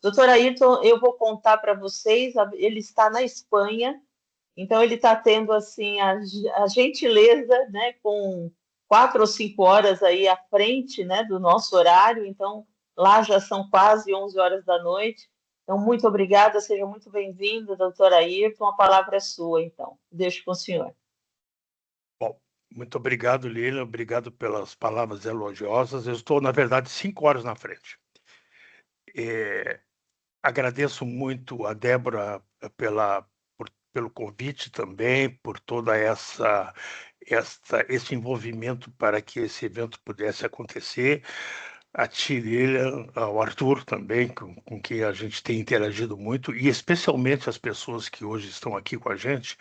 Doutor Ayrton, eu vou contar para vocês, ele está na Espanha, então ele está tendo assim a gentileza, né, com 4 ou 5 horas aí à frente, né, do nosso horário, então lá já são quase 11 horas da noite. Então, muito obrigada, seja muito bem-vindo, doutor Ayrton, a palavra é sua, então. Deixo com o senhor. Bom, muito obrigado, Lilian. Obrigado pelas palavras elogiosas. Eu estou, na verdade, 5 horas na frente. Agradeço muito a Débora pelo convite também, por toda esse envolvimento para que esse evento pudesse acontecer. A ti, Lilian, ao Arthur também, com quem a gente tem interagido muito, e especialmente as pessoas que hoje estão aqui com a gente.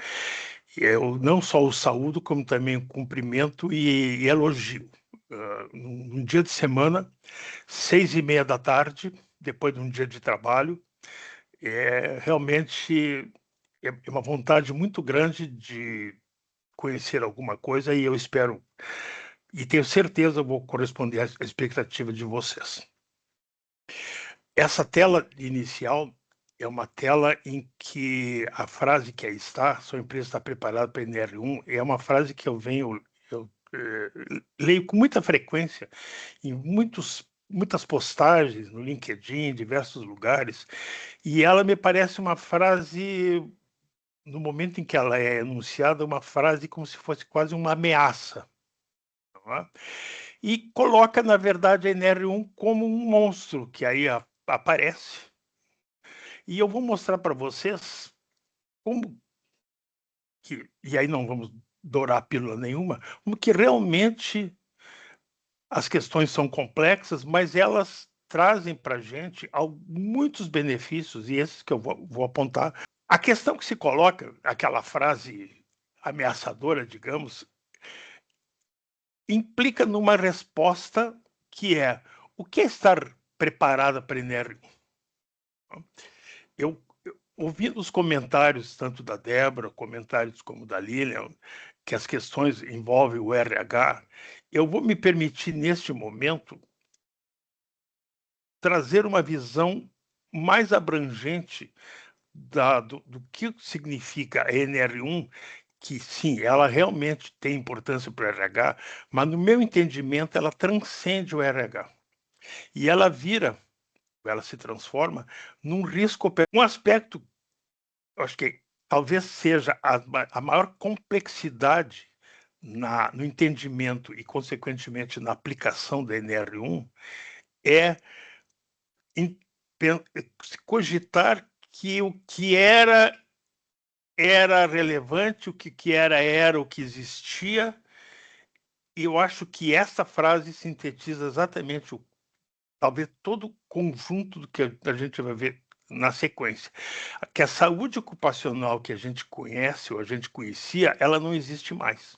Eu não só o saúdo, como também o cumprimento e elogio. Num dia de semana, 6h30 da tarde, depois de um dia de trabalho, realmente é uma vontade muito grande de conhecer alguma coisa e eu espero, e tenho certeza, vou corresponder à expectativa de vocês. Essa tela inicial é uma tela em que a frase que aí está, sua empresa está preparada para NR1, é uma frase que eu leio com muita frequência em muitas postagens no LinkedIn, em diversos lugares, e ela me parece uma frase, no momento em que ela é enunciada, uma frase como se fosse quase uma ameaça, não é? E coloca, na verdade, a NR1 como um monstro que aí aparece. E eu vou mostrar para vocês como que, e aí não vamos dourar pílula nenhuma, como que realmente as questões são complexas, mas elas trazem para a gente muitos benefícios, e esses que eu vou apontar. A questão que se coloca, aquela frase ameaçadora, digamos, implica numa resposta que é: o que é estar preparada para NR1? Eu, ouvindo os comentários, tanto da Débora, comentários como da Lilian, que as questões envolvem o RH, eu vou me permitir, neste momento, trazer uma visão mais abrangente do que significa a NR1, que sim, ela realmente tem importância para o RH, mas no meu entendimento ela transcende o RH. E ela se transforma num risco, um aspecto, acho que talvez seja a maior complexidade no entendimento e, consequentemente, na aplicação da NR1, é cogitar que o que era relevante, o que era o que existia, e eu acho que essa frase sintetiza exatamente talvez todo o conjunto do que a gente vai ver na sequência. Que a saúde ocupacional que a gente conhece, ou a gente conhecia, ela não existe mais.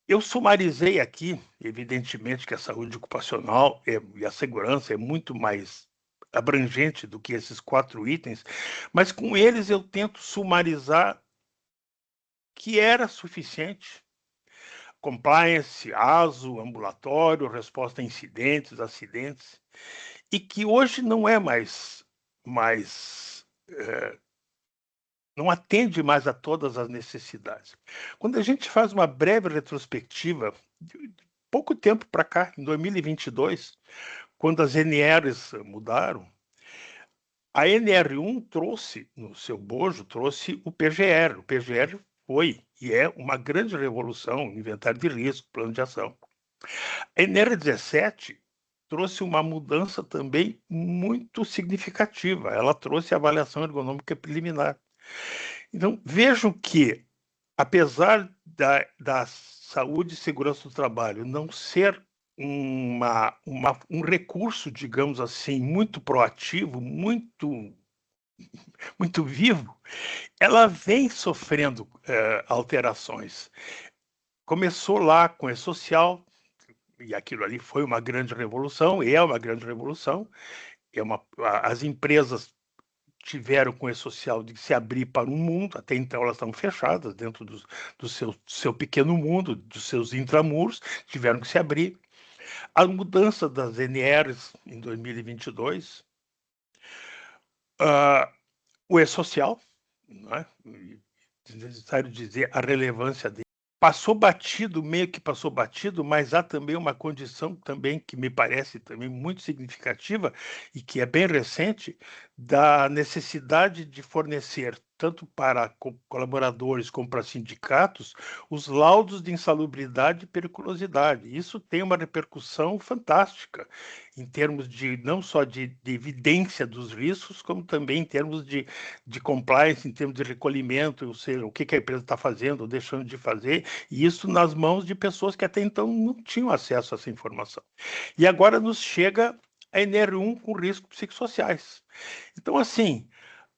Eu sumarizei aqui, evidentemente, que a saúde ocupacional e a segurança é muito mais abrangente do que esses 4 itens, mas com eles eu tento sumarizar que era suficiente. Compliance, ASO, ambulatório, resposta a incidentes, acidentes, e que hoje não é não atende mais a todas as necessidades. Quando a gente faz uma breve retrospectiva, de pouco tempo para cá, em 2022, quando as NRs mudaram, a NR1 trouxe, no seu bojo, trouxe o PGR. O PGR foi e é uma grande revolução, inventário de risco, plano de ação. A NR17 trouxe uma mudança também muito significativa. Ela trouxe a avaliação ergonômica preliminar. Então, vejam que, apesar da saúde e segurança do trabalho não ser um recurso, digamos assim, muito proativo, muito vivo, ela vem sofrendo alterações. Começou lá com o E-Social, e aquilo ali foi uma grande revolução, e é uma grande revolução. As empresas tiveram com o E-Social de se abrir para um mundo, até então elas estavam fechadas dentro do seu pequeno mundo, dos seus intramuros, tiveram que se abrir. A mudança das NRs em 2022, O E-Social, não é? É necessário dizer a relevância dele. Passou batido, meio que passou batido, mas há também uma condição também que me parece também muito significativa e que é bem recente, da necessidade de fornecer, tanto para colaboradores como para sindicatos, os laudos de insalubridade e periculosidade. Isso tem uma repercussão fantástica, em termos de não só de evidência dos riscos, como também em termos de compliance, em termos de recolhimento, ou seja, o que a empresa está fazendo ou deixando de fazer, e isso nas mãos de pessoas que até então não tinham acesso a essa informação. E agora nos chega a NR1 com riscos psicossociais. Então, assim,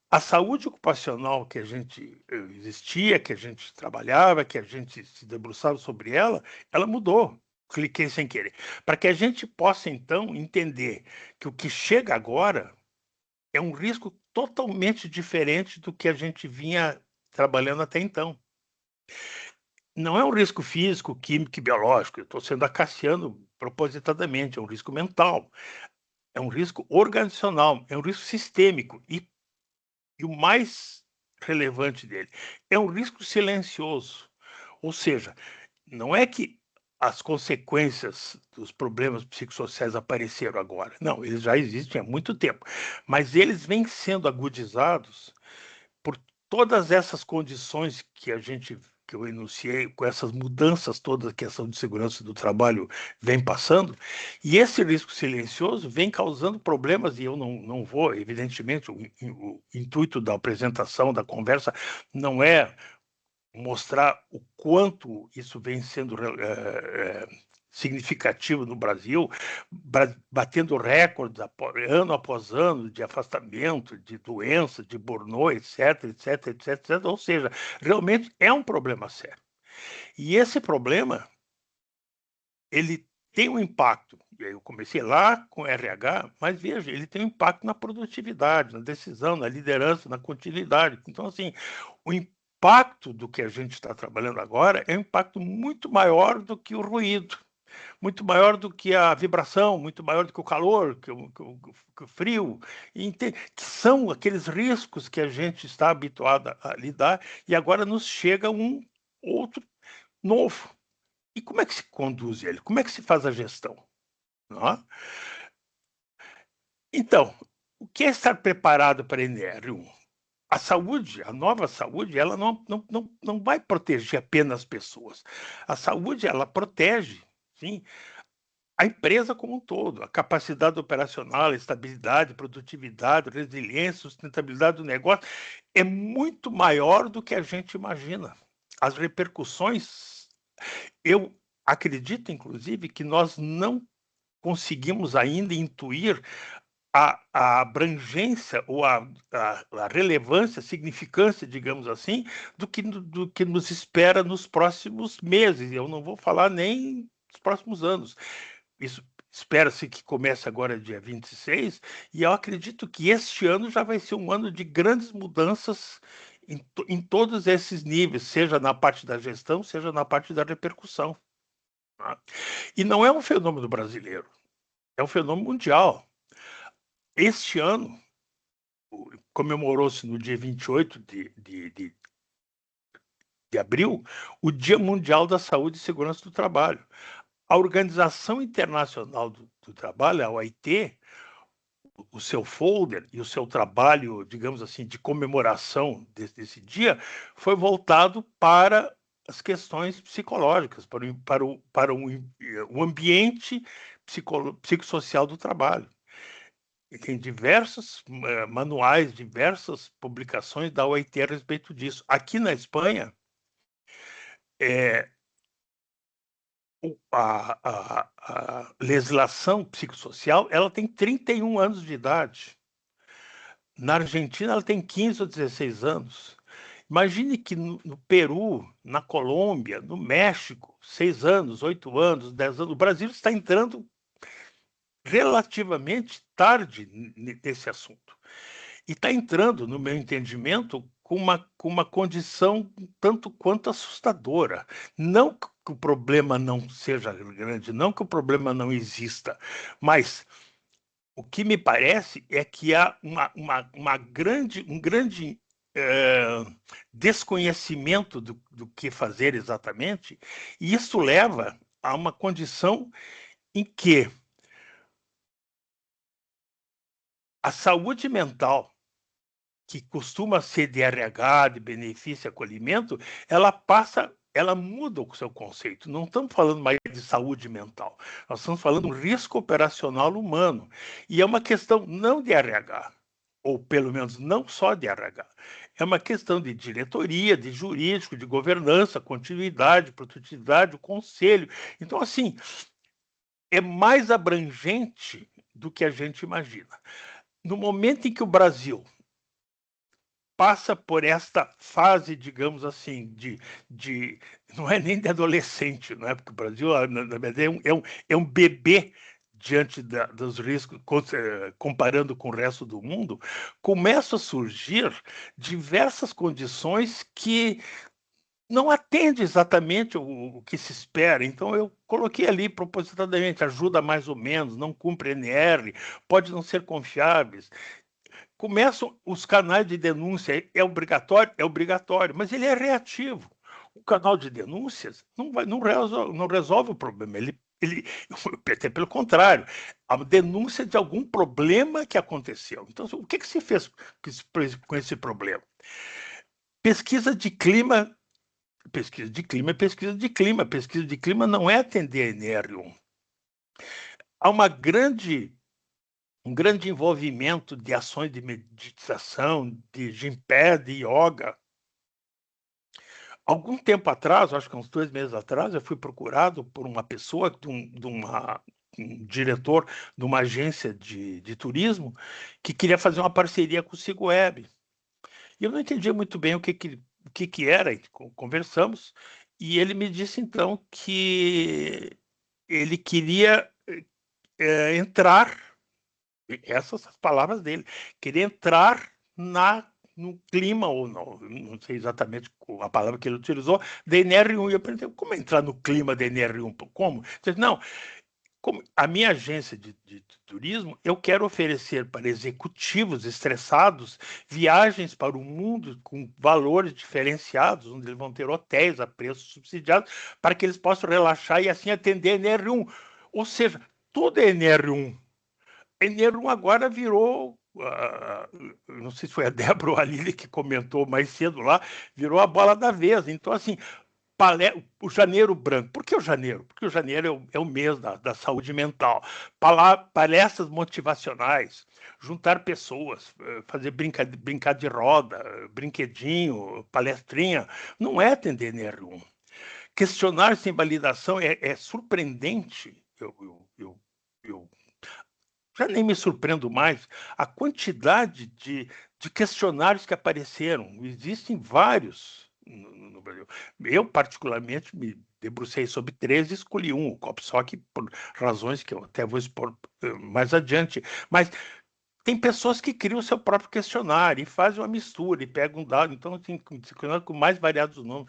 a saúde ocupacional que a gente existia, que a gente trabalhava, que a gente se debruçava sobre ela, ela mudou. Cliquei sem querer. Para que a gente possa, então, entender que o que chega agora é um risco totalmente diferente do que a gente vinha trabalhando até então. Não é um risco físico, químico e biológico, eu estou sendo acaciano propositadamente, é um risco mental, é um risco organizacional, é um risco sistêmico e o mais relevante dele, é um risco silencioso. Ou seja, não é que as consequências dos problemas psicossociais apareceram agora, não, eles já existem há muito tempo, mas eles vêm sendo agudizados por todas essas condições que eu enunciei, com essas mudanças todas que a ação de segurança do trabalho vem passando, e esse risco silencioso vem causando problemas, e eu não vou, evidentemente, o intuito da apresentação, da conversa, não é mostrar o quanto isso vem sendo significativo no Brasil, batendo recordes ano após ano de afastamento, de doença, de burnout, etc, etc, etc, etc. Ou seja, realmente é um problema sério. E esse problema, ele tem um impacto. E aí eu comecei lá com RH, mas veja, ele tem um impacto na produtividade, na decisão, na liderança, na continuidade. Então, assim, o impacto do que a gente está trabalhando agora é um impacto muito maior do que o ruído, muito maior do que a vibração, muito maior do que o calor, que o frio, que são aqueles riscos que a gente está habituado a lidar, e agora nos chega um outro novo. E como é que se conduz ele? Como é que se faz a gestão? Não é? Então, o que é estar preparado para a NR1? A saúde, a nova saúde, ela não vai proteger apenas pessoas. A saúde, ela protege, sim, a empresa como um todo, a capacidade operacional, a estabilidade, produtividade, resiliência, sustentabilidade do negócio é muito maior do que a gente imagina. As repercussões, eu acredito, inclusive, que nós não conseguimos ainda intuir a abrangência ou a relevância, significância, digamos assim, do que nos espera nos próximos meses. Eu não vou falar nem nos próximos anos. Isso espera-se que comece agora dia 26, e eu acredito que este ano já vai ser um ano de grandes mudanças em todos esses níveis, seja na parte da gestão, seja na parte da repercussão. Tá? E não é um fenômeno brasileiro, é um fenômeno mundial. Este ano, comemorou-se no dia 28 de abril, o Dia Mundial da Saúde e Segurança do Trabalho. A Organização Internacional do Trabalho, a OIT, o seu folder e o seu trabalho, digamos assim, de comemoração desse dia, foi voltado para as questões psicológicas, para o ambiente psicossocial do trabalho. E tem diversos manuais, diversas publicações da OIT a respeito disso. Aqui na Espanha, a legislação psicossocial ela tem 31 anos de idade. Na Argentina, ela tem 15 ou 16 anos. Imagine que no Peru, na Colômbia, no México, 6 anos, 8 anos, 10 anos. O Brasil está entrando relativamente tarde nesse assunto. E está entrando, no meu entendimento, com uma condição tanto quanto assustadora. Não que o problema não seja grande, não que o problema não exista, mas o que me parece é que há um grande desconhecimento do que fazer exatamente, e isso leva a uma condição em que a saúde mental, que costuma ser de RH, de benefício e acolhimento, ela muda o seu conceito. Não estamos falando mais de saúde mental, nós estamos falando de um risco operacional humano. E é uma questão não de RH, ou pelo menos não só de RH, é uma questão de diretoria, de jurídico, de governança, continuidade, produtividade, o conselho. Então, assim, é mais abrangente do que a gente imagina. No momento em que o Brasil passa por esta fase, digamos assim, não é nem de adolescente, não é? Porque o Brasil, na verdade, é um bebê diante dos riscos, comparando com o resto do mundo, começam a surgir diversas condições que não atendem exatamente o que se espera. Então, eu coloquei ali propositadamente, ajuda mais ou menos, não cumpre NR, pode não ser confiáveis. Começam os canais de denúncia, é obrigatório? É obrigatório, mas ele é reativo. O canal de denúncias não resolve o problema, até pelo contrário, a denúncia de algum problema que aconteceu. Então, o que se fez com esse problema? Pesquisa de clima é pesquisa de clima. Pesquisa de clima não é atender a NR1. Há um grande envolvimento de ações de meditação, de Jimpé, de yoga. Algum tempo atrás, acho que uns 2 meses atrás, eu fui procurado por uma pessoa, um diretor de uma agência de turismo, que queria fazer uma parceria com o SigoWeb. E eu não entendia muito bem o que era, e conversamos, e ele me disse, então, que ele queria entrar, essas as palavras dele, queria entrar no clima, ou não sei exatamente a palavra que ele utilizou, da NR1. E eu perguntei, como entrar no clima da NR1? Como? Ele disse, não, como a minha agência de turismo, eu quero oferecer para executivos estressados viagens para o mundo com valores diferenciados, onde eles vão ter hotéis a preços subsidiados, para que eles possam relaxar e assim atender a NR1. Ou seja, tudo é NR1. NR1 agora virou, não sei se foi a Débora ou a Lília que comentou mais cedo lá, virou a bola da vez. Então, assim, o janeiro branco. Por que o janeiro? Porque o janeiro é o mês da saúde mental. Palestras motivacionais, juntar pessoas, fazer brincar de roda, brinquedinho, palestrinha, não é atender NR1. Questionário sem validação é surpreendente. Eu já nem me surpreendo mais a quantidade de questionários que apareceram. Existem vários no Brasil. Eu, particularmente, me debrucei sobre 13 e escolhi um, o COPSOC, por razões que eu até vou expor mais adiante. Mas tem pessoas que criam o seu próprio questionário e fazem uma mistura e pegam um dado. Então, tem questionário com mais variados nomes.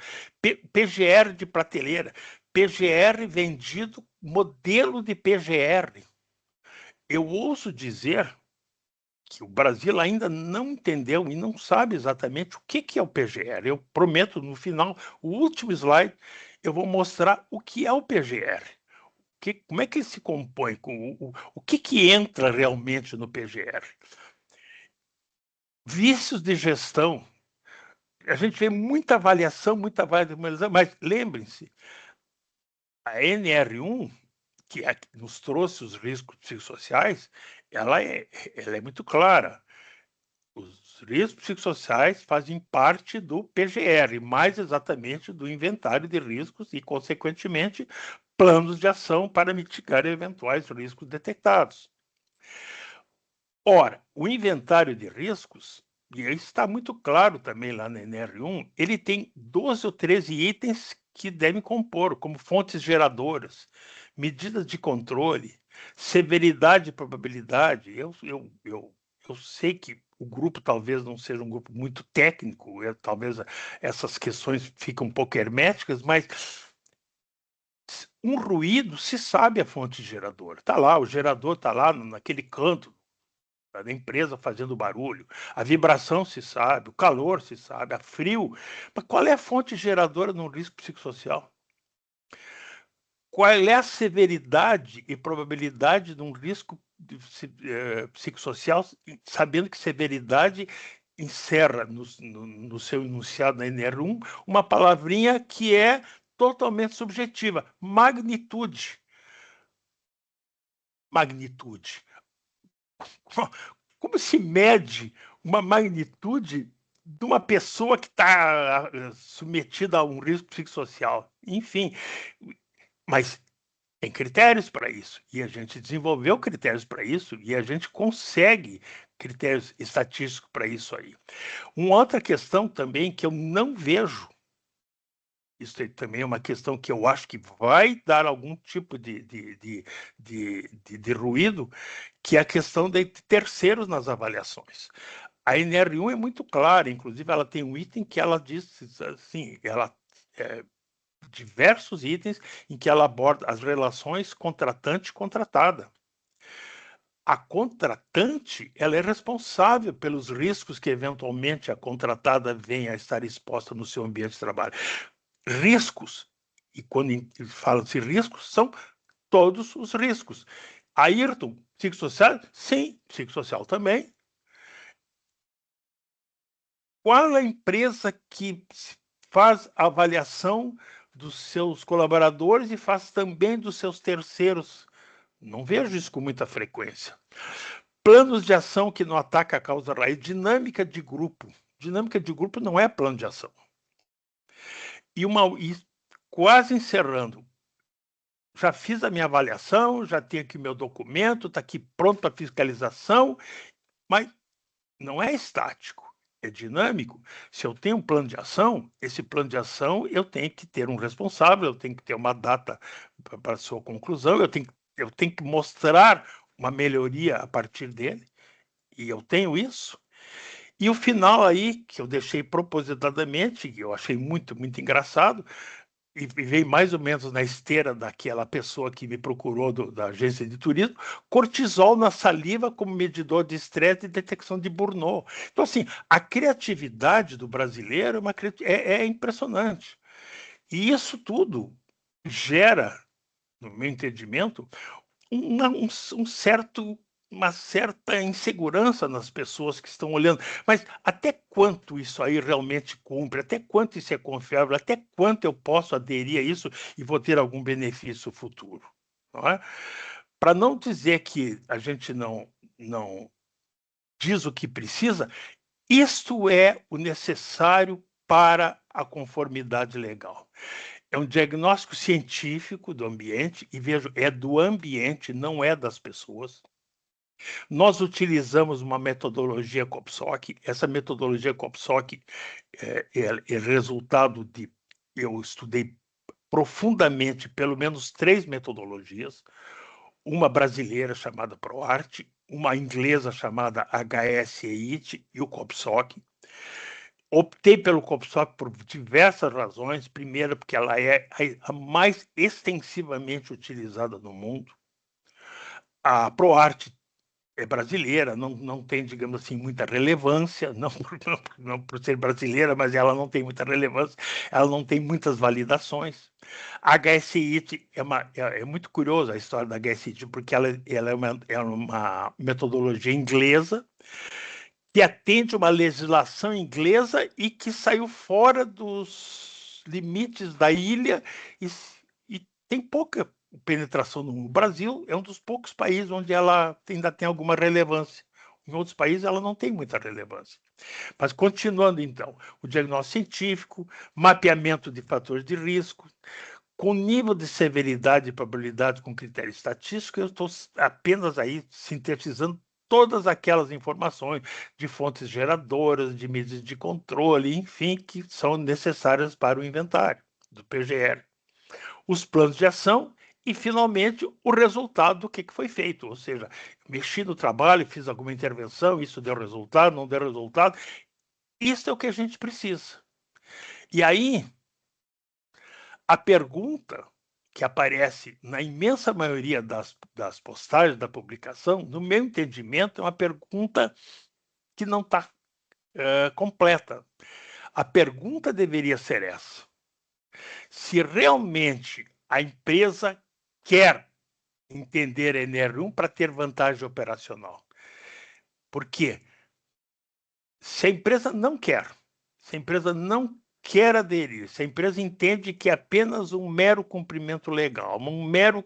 PGR de prateleira. PGR vendido, modelo de PGR. Eu ouso dizer que o Brasil ainda não entendeu e não sabe exatamente o que é o PGR. Eu prometo, no final, o último slide, eu vou mostrar o que é o PGR. Como é que ele se compõe, o que entra realmente no PGR. Vícios de gestão. A gente vê muita avaliação, mas lembrem-se, a NR1, que nos trouxe os riscos psicossociais, ela é muito clara. Os riscos psicossociais fazem parte do PGR, mais exatamente do inventário de riscos e, consequentemente, planos de ação para mitigar eventuais riscos detectados. Ora, o inventário de riscos, e isso está muito claro também lá na NR1, ele tem 12 ou 13 itens que devem compor, como fontes geradoras, medidas de controle, severidade e probabilidade. Eu sei que o grupo talvez não seja um grupo muito técnico, talvez essas questões fiquem um pouco herméticas, mas um ruído se sabe a fonte geradora. Está lá, o gerador está lá naquele canto da empresa fazendo barulho, a vibração se sabe, o calor se sabe, a frio. Mas qual é a fonte geradora de um risco psicossocial? Qual é a severidade e probabilidade de um risco psicossocial, sabendo que severidade encerra no seu enunciado na NR1 uma palavrinha que é totalmente subjetiva: magnitude. Magnitude. Como se mede uma magnitude de uma pessoa que está submetida a um risco psicossocial? Enfim, mas tem critérios para isso, e a gente desenvolveu critérios para isso, e a gente consegue critérios estatísticos para isso aí. Uma outra questão também que eu não vejo, isso também é uma questão que eu acho que vai dar algum tipo de ruído, que é a questão de terceiros nas avaliações. A NR1 é muito clara, inclusive ela tem um item que ela diz assim, diversos itens em que ela aborda as relações contratante-contratada. A contratante, ela é responsável pelos riscos que eventualmente a contratada venha a estar exposta no seu ambiente de trabalho. Riscos, e quando fala-se riscos, são todos os riscos. Ayrton, psicossocial? Sim, psicossocial também. Qual a empresa que faz a avaliação dos seus colaboradores e faz também dos seus terceiros? Não vejo isso com muita frequência. Planos de ação que não atacam a causa raiz. Dinâmica de grupo. Dinâmica de grupo não é plano de ação. E quase encerrando, já fiz a minha avaliação, já tenho aqui meu documento, está aqui pronto para fiscalização, mas não é estático, é dinâmico. Se eu tenho um plano de ação, esse plano de ação eu tenho que ter um responsável, eu tenho que ter uma data para a sua conclusão, eu tenho que mostrar uma melhoria a partir dele, e eu tenho isso. E o final aí, que eu deixei propositadamente, que eu achei muito, muito engraçado, e veio mais ou menos na esteira daquela pessoa que me procurou da agência de turismo, cortisol na saliva como medidor de estresse e detecção de burnout. Então, assim, a criatividade do brasileiro é impressionante. E isso tudo gera, no meu entendimento, uma certa insegurança nas pessoas que estão olhando. Mas até quanto isso aí realmente cumpre? Até quanto isso é confiável? Até quanto eu posso aderir a isso e vou ter algum benefício futuro? Não é? Para não dizer que a gente não diz o que precisa, isto é o necessário para a conformidade legal. É um diagnóstico científico do ambiente, e vejo, é do ambiente, não é das pessoas. Nós utilizamos uma metodologia COPSOC. Essa metodologia COPSOC é resultado de... Eu estudei profundamente pelo menos 3 metodologias, uma brasileira chamada ProArt, uma inglesa chamada HSEIT e o COPSOC. Optei pelo COPSOC por diversas razões. Primeiro, porque ela é a mais extensivamente utilizada no mundo. A ProArt é brasileira, não tem, digamos assim, muita relevância, não por ser brasileira, mas ela não tem muita relevância, ela não tem muitas validações. A HSIT é muito curiosa a história da HSIT, porque ela é uma metodologia inglesa que atende uma legislação inglesa e que saiu fora dos limites da ilha e tem pouca penetração no mundo. O Brasil é um dos poucos países onde ela ainda tem alguma relevância. Em outros países ela não tem muita relevância. Mas continuando então, o diagnóstico científico, mapeamento de fatores de risco, com nível de severidade e probabilidade com critério estatístico, eu estou apenas aí sintetizando todas aquelas informações de fontes geradoras, de medidas de controle, enfim, que são necessárias para o inventário do PGR. Os planos de ação e, finalmente, o resultado do que foi feito. Ou seja, mexi no trabalho, fiz alguma intervenção, isso deu resultado, não deu resultado. Isso é o que a gente precisa. E aí, a pergunta que aparece na imensa maioria das postagens da publicação, no meu entendimento, é uma pergunta que não está completa. A pergunta deveria ser essa: se realmente a empresa quer entender a NR1 para ter vantagem operacional. Por quê? Se a empresa não quer, se a empresa não quer aderir, se a empresa entende que é apenas um mero cumprimento legal, um mero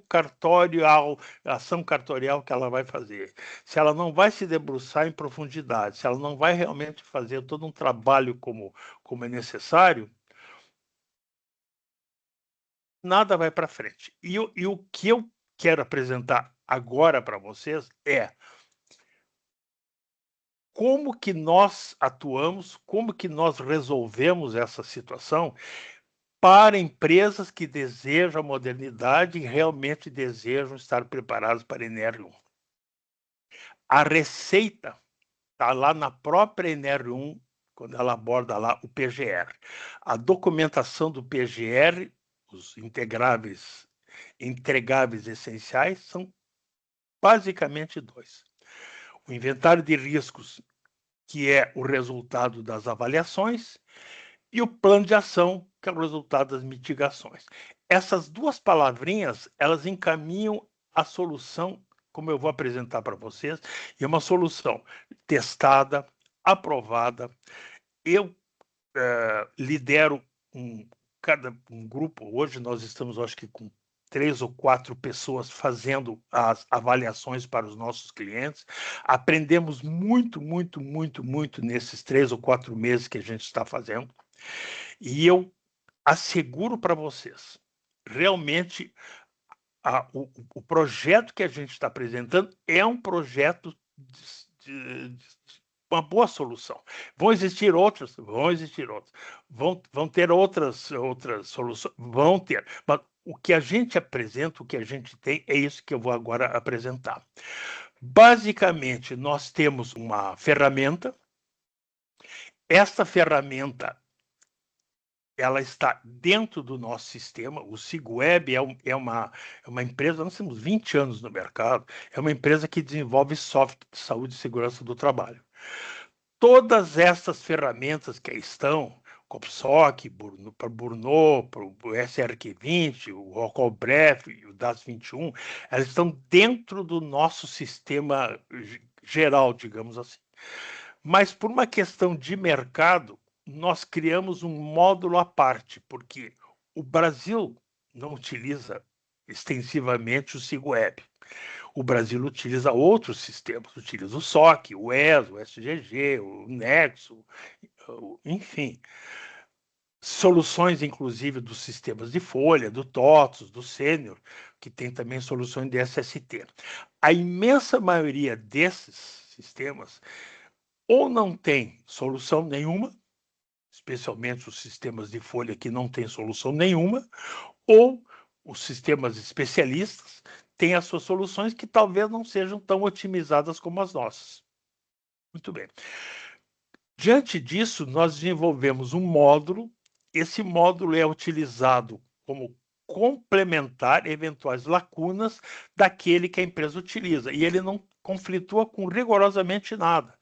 ação cartorial que ela vai fazer, se ela não vai se debruçar em profundidade, se ela não vai realmente fazer todo um trabalho como é necessário, nada vai para frente. E o que eu quero apresentar agora para vocês é como que nós atuamos, como que nós resolvemos essa situação para empresas que desejam a modernidade e realmente desejam estar preparadas para a NR1. A receita está lá na própria NR1, quando ela aborda lá o PGR. A documentação do PGR, os entregáveis essenciais, são basicamente dois: o inventário de riscos, que é o resultado das avaliações, e o plano de ação, que é o resultado das mitigações. Essas duas palavrinhas, elas encaminham a solução, como eu vou apresentar para vocês, e é uma solução testada, aprovada. Eu lidero um grupo, hoje nós estamos, acho que, com 3 ou 4 pessoas fazendo as avaliações para os nossos clientes. Aprendemos muito nesses 3 ou 4 meses que a gente está fazendo. E eu asseguro para vocês, realmente, o projeto que a gente está apresentando é um projeto de uma boa solução. Vão existir outras, vão ter outras soluções, vão ter, mas o que a gente apresenta, o que a gente tem, é isso que eu vou agora apresentar. Basicamente, nós temos uma ferramenta. Esta ferramenta, ela está dentro do nosso sistema. O SigWeb é uma empresa, nós temos 20 anos no mercado, é uma empresa que desenvolve software de saúde e segurança do trabalho. Todas essas ferramentas que aí estão, COPSOC, para Burnout, para o SRQ20, o Rocolbref e o DAS21, elas estão dentro do nosso sistema geral, digamos assim. Mas por uma questão de mercado, nós criamos um módulo à parte, porque o Brasil não utiliza extensivamente o SigWeb. O Brasil utiliza outros sistemas, utiliza o SOC, o ESO, o SGG, o Nexo, enfim. Soluções, inclusive, dos sistemas de folha, do TOTOS, do Sênior, que tem também soluções de SST. A imensa maioria desses sistemas ou não tem solução nenhuma, especialmente os sistemas de folha que não têm solução nenhuma, ou os sistemas especialistas têm as suas soluções que talvez não sejam tão otimizadas como as nossas. Muito bem. Diante disso, nós desenvolvemos um módulo. Esse módulo é utilizado como complementar eventuais lacunas daquele que a empresa utiliza, e ele não conflitua com rigorosamente nada.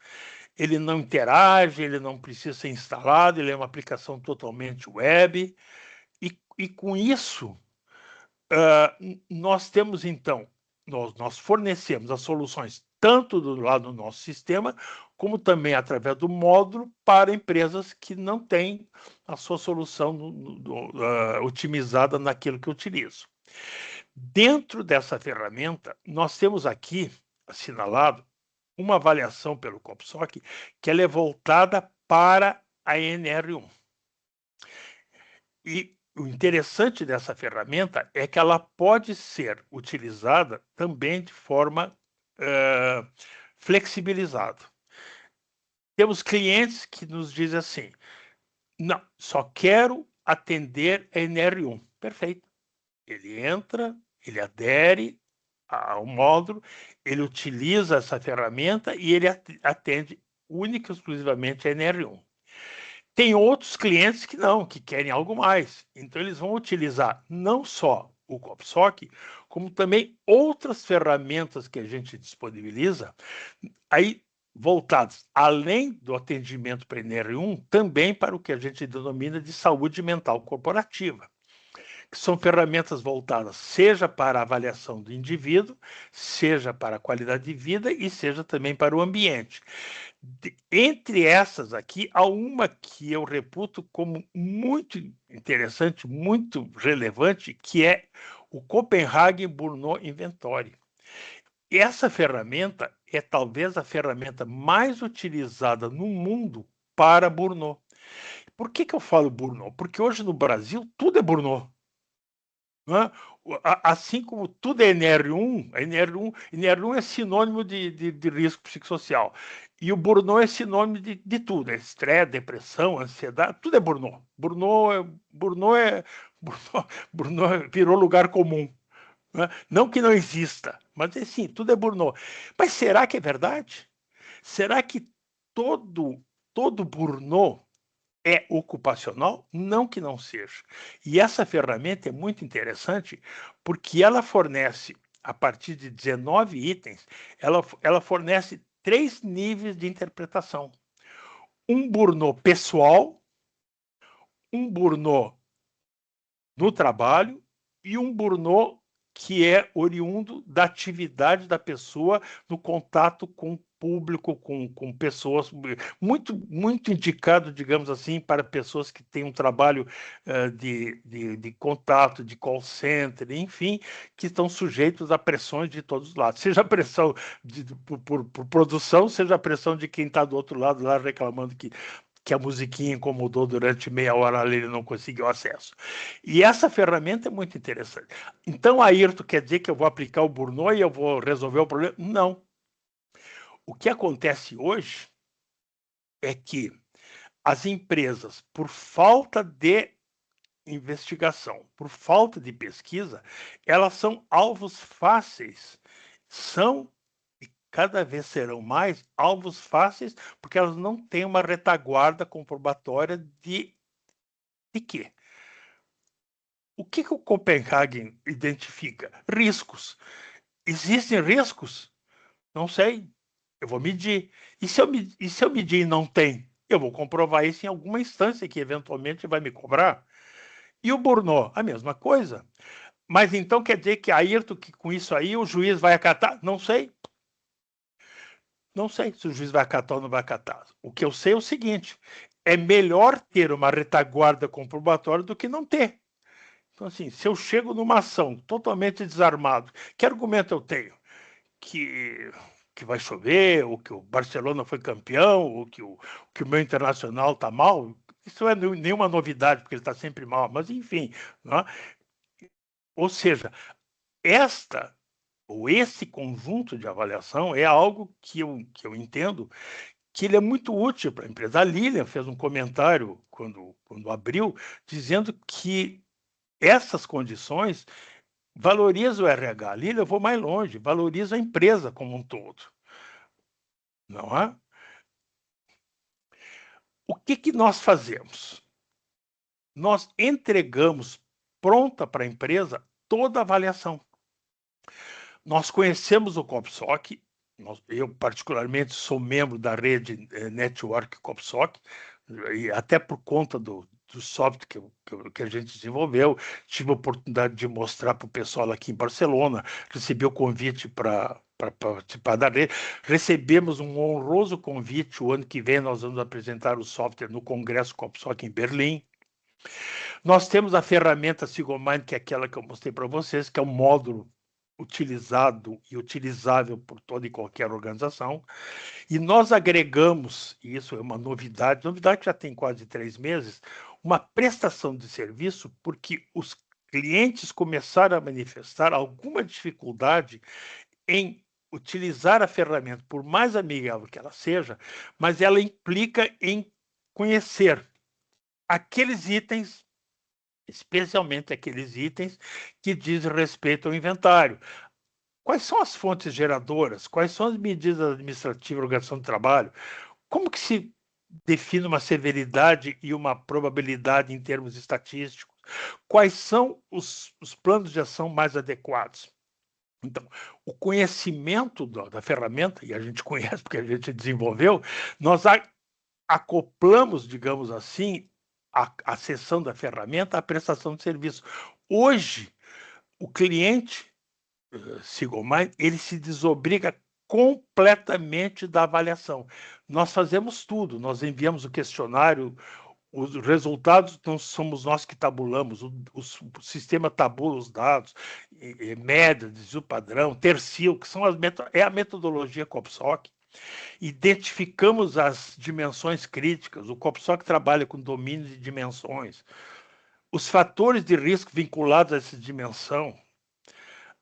Ele não interage, ele não precisa ser instalado, ele é uma aplicação totalmente web, e com isso, nós temos, então, nós fornecemos as soluções tanto do lado do nosso sistema, como também através do módulo para empresas que não têm a sua solução otimizada naquilo que utilizam. Dentro dessa ferramenta, nós temos aqui assinalado uma avaliação pelo COPSOC que ela é voltada para a NR1. E o interessante dessa ferramenta é que ela pode ser utilizada também de forma flexibilizada. Temos clientes que nos dizem assim: não, só quero atender a NR1. Perfeito. Ele entra, ele adere ao módulo, ele utiliza essa ferramenta e ele atende única e exclusivamente a NR1. Tem outros clientes que não, que querem algo mais. Então, eles vão utilizar não só o COPSOC, como também outras ferramentas que a gente disponibiliza, aí voltadas, além do atendimento para NR1, também para o que a gente denomina de saúde mental corporativa, que são ferramentas voltadas seja para a avaliação do indivíduo, seja para a qualidade de vida e seja também para o ambiente. Entre essas aqui, há uma que eu reputo como muito interessante, muito relevante, que é o Copenhagen Burnout Inventory. Essa ferramenta é talvez a ferramenta mais utilizada no mundo para burnout. Por que eu falo burnout? Porque hoje no Brasil tudo é burnout. Né? Assim como tudo é NR1, NR1 é sinônimo de risco psicossocial. E o burnout é sinônimo de tudo, é estresse, depressão, ansiedade, tudo é burnout. Burnout virou lugar comum. Né? Não que não exista, mas assim, tudo é burnout. Mas será que é verdade? Será que todo burnout é ocupacional? Não que não seja. E essa ferramenta é muito interessante porque ela fornece, a partir de 19 itens, ela fornece 3 níveis de interpretação. Um burnout pessoal, um burnout no trabalho e um burnout que é oriundo da atividade da pessoa no contato com o público, com pessoas, muito indicado, digamos assim, para pessoas que têm um trabalho de contato, de call center, enfim, que estão sujeitos a pressões de todos os lados, seja a pressão por produção, seja a pressão de quem está do outro lado lá reclamando que a musiquinha incomodou durante meia hora ali, ele não conseguiu acesso. E essa ferramenta é muito interessante. Então, Ayrton, quer dizer que eu vou aplicar o burnout e eu vou resolver o problema? Não. O que acontece hoje é que as empresas, por falta de investigação, por falta de pesquisa, elas são alvos fáceis, são cada vez serão mais alvos fáceis, porque elas não têm uma retaguarda comprobatória de quê? O que o Copenhagen identifica? Riscos. Existem riscos? Não sei. Eu vou medir. E se eu medir e não tem? Eu vou comprovar isso em alguma instância que eventualmente vai me cobrar. E o burnout? A mesma coisa. Mas então quer dizer que Ayrton, que com isso aí o juiz vai acatar? Não sei. Não sei se o juiz vai acatar ou não vai acatar. O que eu sei é o seguinte: é melhor ter uma retaguarda comprobatória do que não ter. Então, assim, se eu chego numa ação totalmente desarmado, que argumento eu tenho? Que vai chover, ou que o Barcelona foi campeão, ou que o meu Internacional está mal? Isso não é nenhuma novidade, porque ele está sempre mal, mas enfim. Né? Ou seja, esse conjunto de avaliação é algo que eu entendo que ele é muito útil para a empresa. A Lilian fez um comentário quando abriu, dizendo que essas condições valorizam o RH. Lilian, eu vou mais longe, valoriza a empresa como um todo. Não é? O que nós fazemos? Nós entregamos pronta para a empresa toda a avaliação. Nós conhecemos o COPSOC, eu particularmente sou membro da rede Network COPSOC, e até por conta do software que a gente desenvolveu, tive a oportunidade de mostrar para o pessoal aqui em Barcelona, recebi o convite para participar da rede, recebemos um honroso convite, o ano que vem nós vamos apresentar o software no Congresso COPSOC em Berlim. Nós temos a ferramenta Sigomind, que é aquela que eu mostrei para vocês, que é um módulo utilizado e utilizável por toda e qualquer organização, e nós agregamos, e isso é uma novidade que já tem quase 3 meses, uma prestação de serviço, porque os clientes começaram a manifestar alguma dificuldade em utilizar a ferramenta, por mais amigável que ela seja, mas ela implica em conhecer aqueles itens, especialmente aqueles itens que dizem respeito ao inventário. Quais são as fontes geradoras? Quais são as medidas administrativas de organização do trabalho? Como que se define uma severidade e uma probabilidade em termos estatísticos? Quais são os planos de ação mais adequados? Então, o conhecimento da ferramenta, e a gente conhece porque a gente desenvolveu, nós acoplamos, digamos assim, a sessão da ferramenta à prestação de serviço. Hoje, o cliente Sigomai, ele se desobriga completamente da avaliação. Nós fazemos tudo, nós enviamos o questionário, os resultados não somos nós que tabulamos, o sistema tabula os dados, média, desvio padrão, tercio, que são é a metodologia COPSOC. Identificamos as dimensões críticas, o COPSOC trabalha com domínio de dimensões, os fatores de risco vinculados a essa dimensão,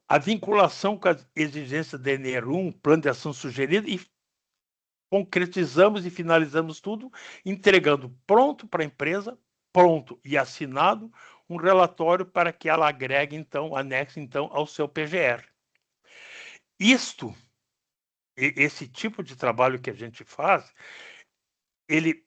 a vinculação com a exigência da NR1, plano de ação sugerido, e concretizamos e finalizamos tudo, entregando pronto para a empresa, pronto e assinado, um relatório para que ela agregue, então, anexe, então, ao seu PGR. Esse tipo de trabalho que a gente faz, ele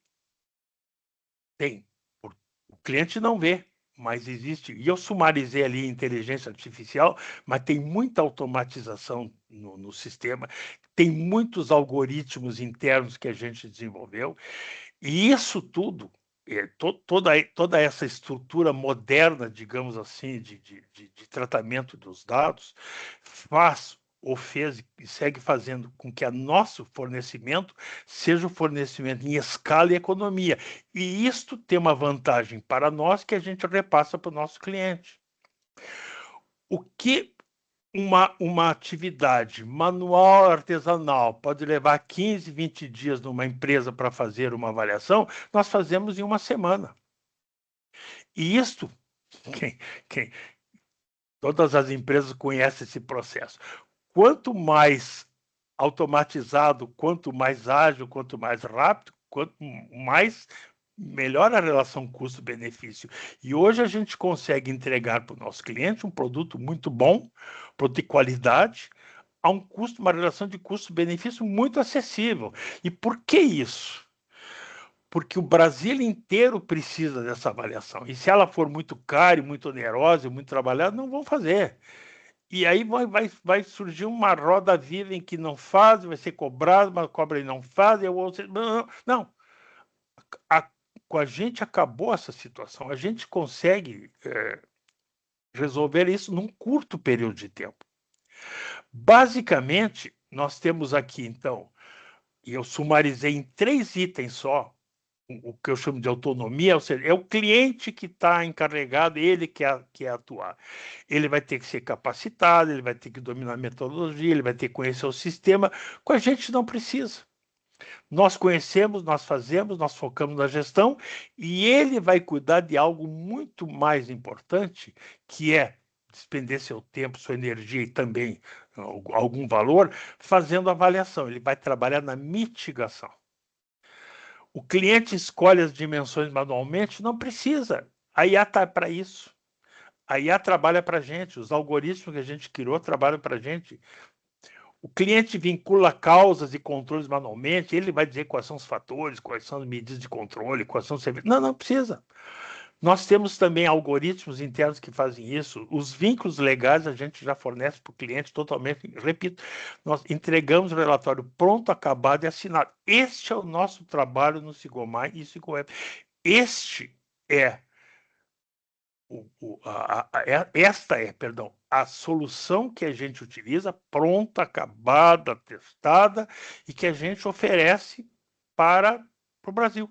tem, o cliente não vê, mas existe, e eu sumarizei ali inteligência artificial, mas tem muita automatização no sistema, tem muitos algoritmos internos que a gente desenvolveu, e isso tudo, toda essa estrutura moderna, digamos assim, de tratamento dos dados, faz ou fez e segue fazendo com que o nosso fornecimento seja um fornecimento em escala e economia. E isto tem uma vantagem para nós que a gente repassa para o nosso cliente. O que uma atividade manual artesanal pode levar 15, 20 dias numa empresa para fazer uma avaliação, nós fazemos em uma semana. E isto, todas as empresas conhecem esse processo. Quanto mais automatizado, quanto mais ágil, quanto mais rápido, quanto mais melhor a relação custo-benefício. E hoje a gente consegue entregar para o nosso cliente um produto muito bom, produto de qualidade, a um custo, uma relação de custo-benefício muito acessível. E por que isso? Porque o Brasil inteiro precisa dessa avaliação. E se ela for muito cara, muito onerosa, muito trabalhada, não vão fazer. E aí vai surgir uma roda viva em que não faz, vai ser cobrado, mas cobra e não faz, não. Com a gente acabou essa situação, a gente consegue resolver isso num curto período de tempo. Basicamente, nós temos aqui, então, e eu sumarizei em 3 itens só, o que eu chamo de autonomia, ou seja, é o cliente que está encarregado, ele que quer atuar. Ele vai ter que ser capacitado, ele vai ter que dominar a metodologia, ele vai ter que conhecer o sistema. Com a gente não precisa. Nós conhecemos, nós fazemos, nós focamos na gestão e ele vai cuidar de algo muito mais importante, que é despender seu tempo, sua energia e também algum valor fazendo avaliação. Ele vai trabalhar na mitigação. O cliente escolhe as dimensões manualmente? Não precisa. A IA está para isso. A IA trabalha para a gente, os algoritmos que a gente criou trabalham para a gente. O cliente vincula causas e controles manualmente, ele vai dizer quais são os fatores, quais são as medidas de controle, quais são os serviços. Não, não precisa. Nós temos também algoritmos internos que fazem isso. Os vínculos legais a gente já fornece para o cliente totalmente. Repito, nós entregamos o relatório pronto, acabado e assinado. Este é o nosso trabalho no Sigomai e Sigoweb. Este é a solução que a gente utiliza, pronta, acabada, testada, e que a gente oferece para o Brasil.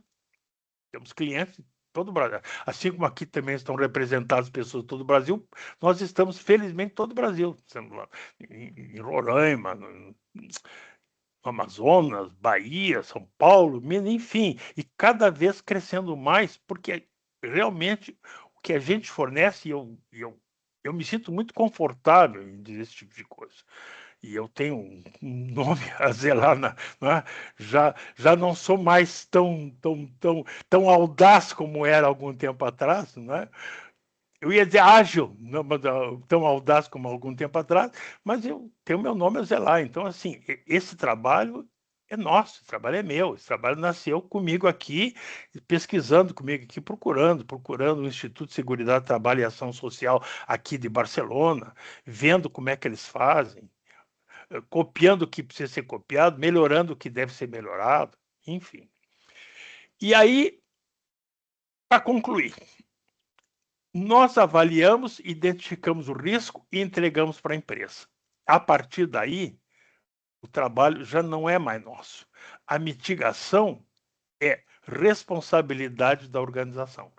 Temos clientes de todo o Brasil. Assim como aqui também estão representadas pessoas de todo o Brasil, nós estamos, felizmente, em todo o Brasil. Em Roraima, no Amazonas, Bahia, São Paulo, Minas, enfim. E cada vez crescendo mais, porque realmente o que a gente fornece, eu me sinto muito confortável em dizer esse tipo de coisa. E eu tenho um nome a zelar, né? Já não sou mais tão audaz como era algum tempo atrás, né? Eu ia dizer ágil, não, tão audaz como algum tempo atrás, mas eu tenho meu nome a zelar. Então, assim, esse trabalho é nosso, esse trabalho é meu, esse trabalho nasceu comigo aqui, pesquisando comigo aqui, procurando o Instituto de Seguridade, Trabalho e Ação Social aqui de Barcelona, vendo como é que eles fazem, copiando o que precisa ser copiado, melhorando o que deve ser melhorado, enfim. E aí, para concluir, nós avaliamos, identificamos o risco e entregamos para a empresa. A partir daí, o trabalho já não é mais nosso. A mitigação é responsabilidade da organização.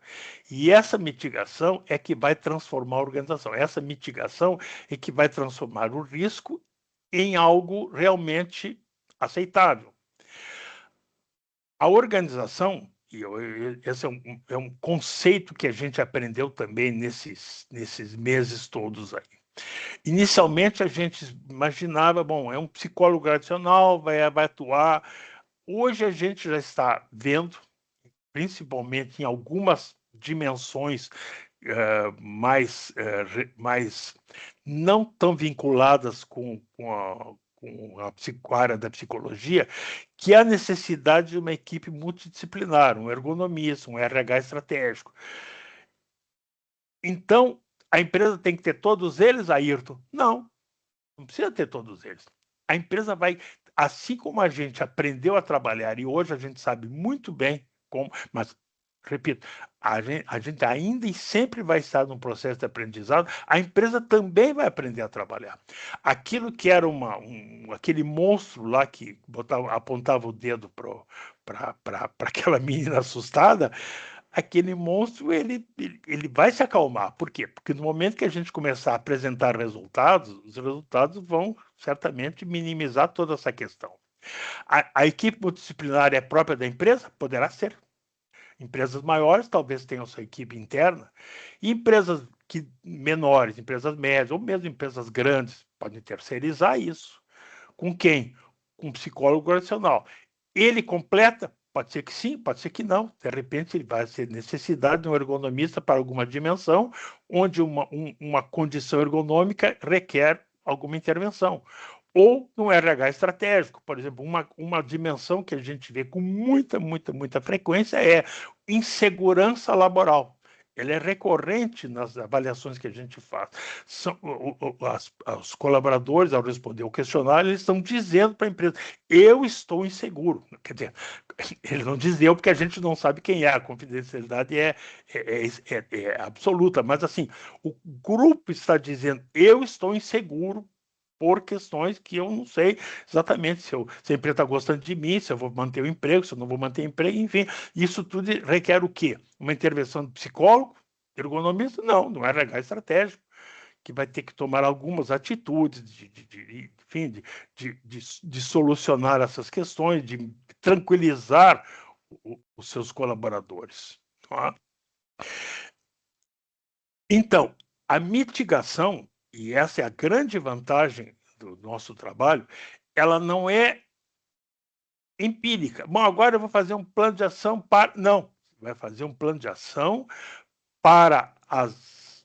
E essa mitigação é que vai transformar a organização. Essa mitigação é que vai transformar o risco em algo realmente aceitável. A organização, esse é um conceito que a gente aprendeu também nesses meses todos aí. Inicialmente a gente imaginava, bom, é um psicólogo tradicional, vai atuar. Hoje a gente já está vendo, principalmente em algumas dimensões mais não tão vinculadas com a área da psicologia, que há necessidade de uma equipe multidisciplinar, um ergonomista, um RH estratégico. Então, a empresa tem que ter todos eles, Ayrton? Não precisa ter todos eles. A empresa vai, assim como a gente aprendeu a trabalhar, e hoje a gente sabe muito bem como, mas, repito, a gente ainda e sempre vai estar num processo de aprendizado, a empresa também vai aprender a trabalhar. Aquilo que era aquele monstro lá que apontava o dedo para aquela menina assustada, aquele monstro ele vai se acalmar. Por quê? Porque no momento que a gente começar a apresentar resultados, os resultados vão certamente minimizar toda essa questão. A equipe multidisciplinar é própria da empresa? Poderá ser. Empresas maiores talvez tenham sua equipe interna, e empresas menores, empresas médias, ou mesmo empresas grandes, podem terceirizar isso. Com quem? Com um psicólogo organizacional. Ele completa? Pode ser que sim, pode ser que não. De repente, ele vai ter necessidade de um ergonomista para alguma dimensão, onde uma condição ergonômica requer alguma intervenção. Ou no RH estratégico, por exemplo, uma dimensão que a gente vê com muita frequência é insegurança laboral. Ele é recorrente nas avaliações que a gente faz. Os colaboradores, ao responder o questionário, eles estão dizendo para a empresa: eu estou inseguro. Quer dizer, ele não diz eu, porque a gente não sabe quem é, a confidencialidade é absoluta, mas assim, o grupo está dizendo: eu estou inseguro por questões que eu não sei exatamente se a empresa está gostando de mim, se eu vou manter o emprego, se eu não vou manter o emprego, enfim. Isso tudo requer o quê? Uma intervenção do psicólogo, ergonomista? Não é RH estratégico, que vai ter que tomar algumas atitudes de solucionar essas questões, de tranquilizar os seus colaboradores. Tá? Então, a mitigação, e essa é a grande vantagem do nosso trabalho, ela não é empírica. Bom, agora eu vou fazer um plano de ação para... Não, vai fazer um plano de ação para as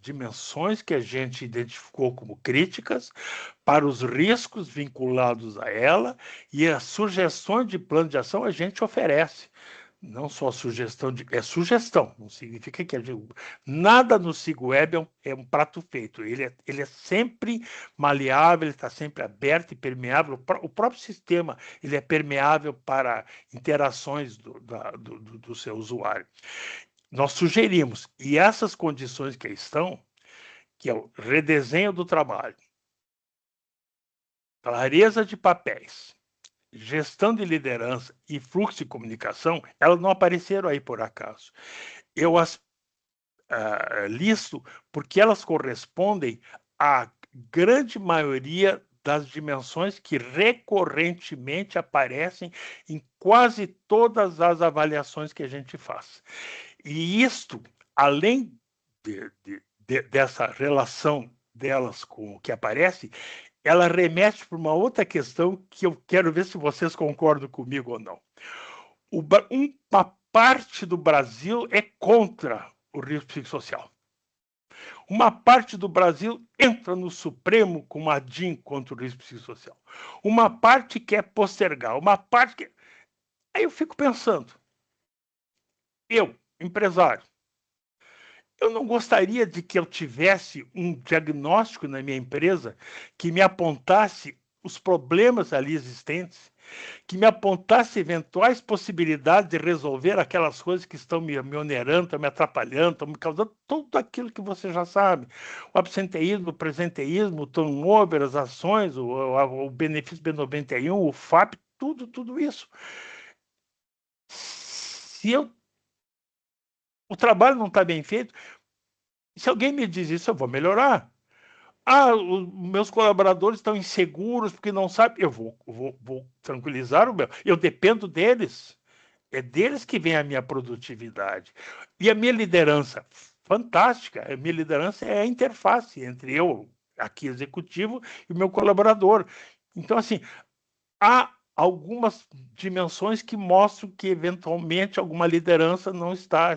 dimensões que a gente identificou como críticas, para os riscos vinculados a ela, e as sugestões de plano de ação a gente oferece. Não só sugestão, é sugestão, não significa que nada no SigWeb é um prato feito, ele é sempre maleável, ele está sempre aberto e permeável, o próprio sistema ele é permeável para interações do seu usuário. Nós sugerimos, e essas condições que estão, que é o redesenho do trabalho, clareza de papéis, gestão de liderança e fluxo de comunicação, elas não apareceram aí por acaso. Eu as listo porque elas correspondem à grande maioria das dimensões que recorrentemente aparecem em quase todas as avaliações que a gente faz. E isto, além dessa relação delas com o que aparece, ela remete para uma outra questão que eu quero ver se vocês concordam comigo ou não. Uma parte do Brasil é contra o risco psicossocial. Uma parte do Brasil entra no Supremo com uma DIN contra o risco psicossocial. Uma parte quer postergar, uma parte quer... Aí eu fico pensando, eu, empresário, eu não gostaria de que eu tivesse um diagnóstico na minha empresa que me apontasse os problemas ali existentes, que me apontasse eventuais possibilidades de resolver aquelas coisas que estão me onerando, estão me atrapalhando, estão me causando tudo aquilo que você já sabe. O absenteísmo, o presenteísmo, o turnover, as ações, o benefício B91, o FAP, tudo isso. Se o trabalho não está bem feito, se alguém me diz isso, eu vou melhorar. Os meus colaboradores estão inseguros porque não sabem. Eu vou tranquilizar o meu. Eu dependo deles. É deles que vem a minha produtividade. E a minha liderança, fantástica. A minha liderança é a interface entre eu, aqui executivo, e o meu colaborador. Então, assim, há algumas dimensões que mostram que, eventualmente, alguma liderança não está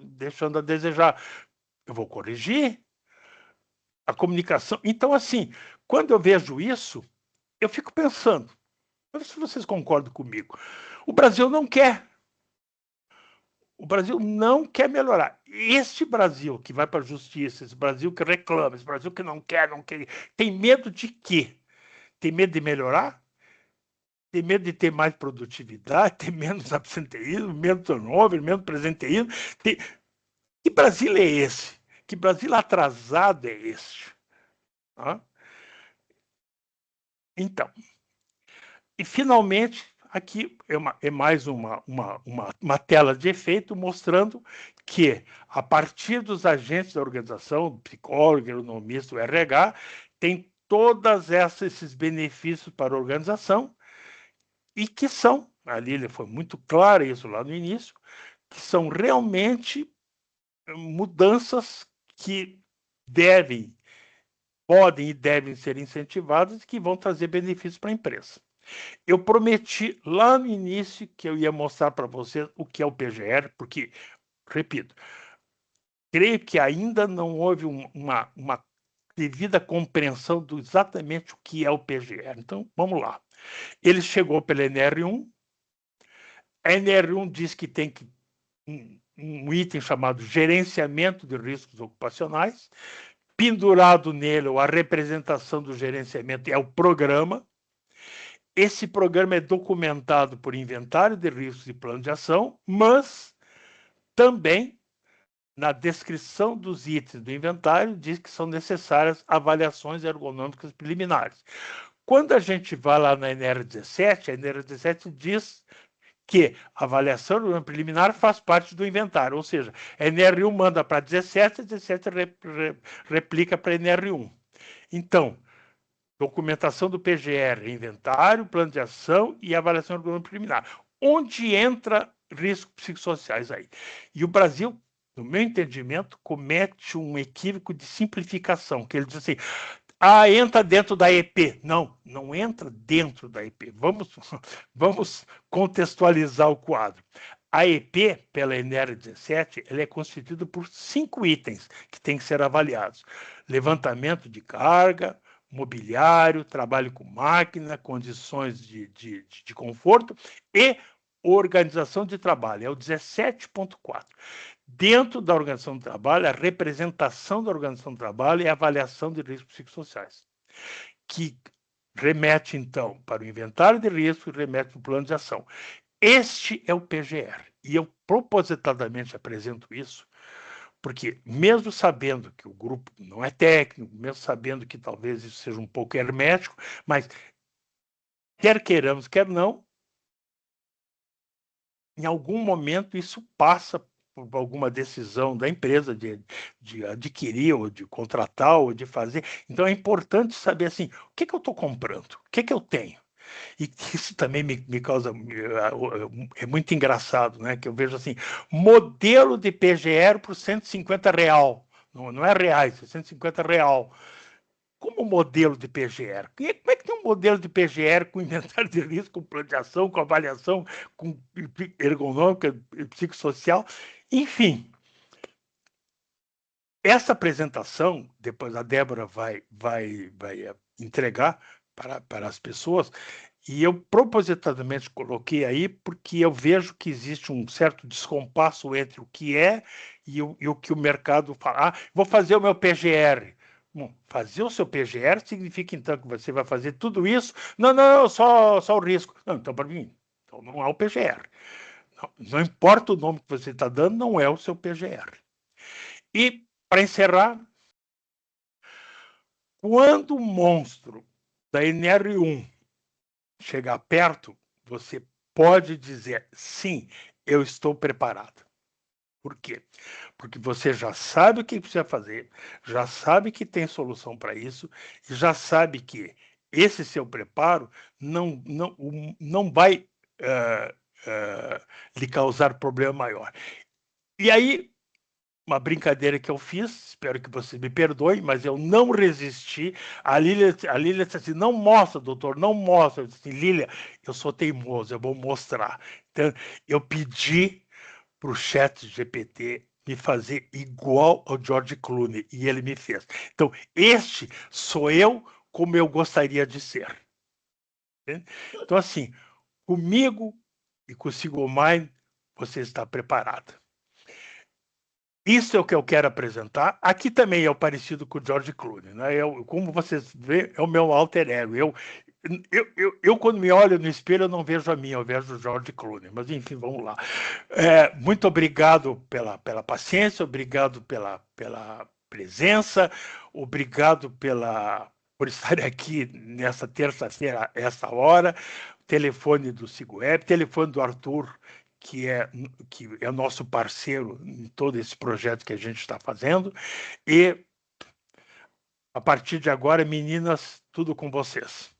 deixando a desejar. Eu vou corrigir a comunicação. Então, assim, quando eu vejo isso, eu fico pensando, não sei se vocês concordam comigo, o Brasil não quer. O Brasil não quer melhorar. Este Brasil que vai para a justiça, esse Brasil que reclama, esse Brasil que não quer, tem medo de quê? Tem medo de melhorar? Tem medo de ter mais produtividade, ter menos absenteísmo, menos turnover, menos presenteísmo? Que Brasil é esse? Que Brasil atrasado é este? Ah? Então, e finalmente, aqui é mais uma tela de efeito mostrando que, a partir dos agentes da organização, psicólogo, agronomista, o RH, tem todos esses benefícios para a organização e que são, a Lília foi muito clara isso lá no início, que são realmente mudanças que podem e devem ser incentivadas e que vão trazer benefícios para a empresa. Eu prometi lá no início que eu ia mostrar para vocês o que é o PGR, porque, repito, creio que ainda não houve uma devida compreensão do exatamente o que é o PGR. Então, vamos lá. Ele chegou pela NR1. A NR1 diz que tem um item chamado gerenciamento de riscos ocupacionais. Pendurado nele, a representação do gerenciamento é o programa. Esse programa é documentado por inventário de riscos e plano de ação, mas também, na descrição dos itens do inventário, diz que são necessárias avaliações ergonômicas preliminares. Quando a gente vai lá na NR17, a NR17 diz que a avaliação preliminar faz parte do inventário, ou seja, a NR1 manda para 17, a 17 replica para a NR1. Então, documentação do PGR, inventário, plano de ação e avaliação ergonômica preliminar. Onde entra riscos psicossociais aí? E o Brasil, no meu entendimento, comete um equívoco de simplificação, que ele diz assim, entra dentro da EP. Não entra dentro da EP. Vamos contextualizar o quadro. A EP, pela NR17, ela é constituída por 5 itens que têm que ser avaliados. Levantamento de carga, mobiliário, trabalho com máquina, condições de conforto e organização de trabalho. É o 17.4. Dentro da organização do trabalho, a representação da organização do trabalho e a avaliação de riscos psicossociais, que remete, então, para o inventário de riscos e remete para o plano de ação. Este é o PGR. E eu propositadamente apresento isso porque, mesmo sabendo que o grupo não é técnico, mesmo sabendo que talvez isso seja um pouco hermético, mas quer queiramos, quer não, em algum momento isso passa por alguma decisão da empresa de adquirir, ou de contratar, ou de fazer. Então é importante saber assim, o que eu estou comprando? O que eu tenho? E isso também me causa... É muito engraçado, né? Que eu vejo assim, modelo de PGR por R$150. Não é reais, é R$150. Como modelo de PGR? Como é que tem um modelo de PGR com inventário de risco, com plano de ação, com avaliação, com ergonômica, psicossocial? Enfim, essa apresentação, depois a Débora vai entregar para as pessoas, e eu propositadamente coloquei aí porque eu vejo que existe um certo descompasso entre o que é e o que o mercado fala. Ah, vou fazer o meu PGR. Bom, fazer o seu PGR significa, então, que você vai fazer tudo isso? Não, só o risco. Não, então, para mim, então não é o PGR. Não importa o nome que você está dando, não é o seu PGR. E, para encerrar, quando o monstro da NR1 chegar perto, você pode dizer, sim, eu estou preparado. Por quê? Porque você já sabe o que precisa fazer, já sabe que tem solução para isso, e já sabe que esse seu preparo não vai lhe causar problema maior. E aí, uma brincadeira que eu fiz, espero que você me perdoe, mas eu não resisti. A Lília disse assim, não mostra, doutor, não mostra. Eu disse, Lília, eu sou teimoso, eu vou mostrar. Então, eu pedi para o chat GPT me fazer igual ao George Clooney, e ele me fez. Então, este sou eu como eu gostaria de ser. Entende? Então, assim, comigo e com o Single Mind, você está preparado. Isso é o que eu quero apresentar. Aqui também é o parecido com o George Clooney, né? Como vocês vê, é o meu alter ego. Eu, quando me olho no espelho, eu não vejo a mim, eu vejo o George Clooney. Mas, enfim, vamos lá. Muito obrigado pela paciência, obrigado pela presença, obrigado por estar aqui nessa terça-feira, essa hora. Telefone do SigoWeb, telefone do Arthur, que é nosso parceiro em todo esse projeto que a gente está fazendo. E, a partir de agora, meninas, tudo com vocês.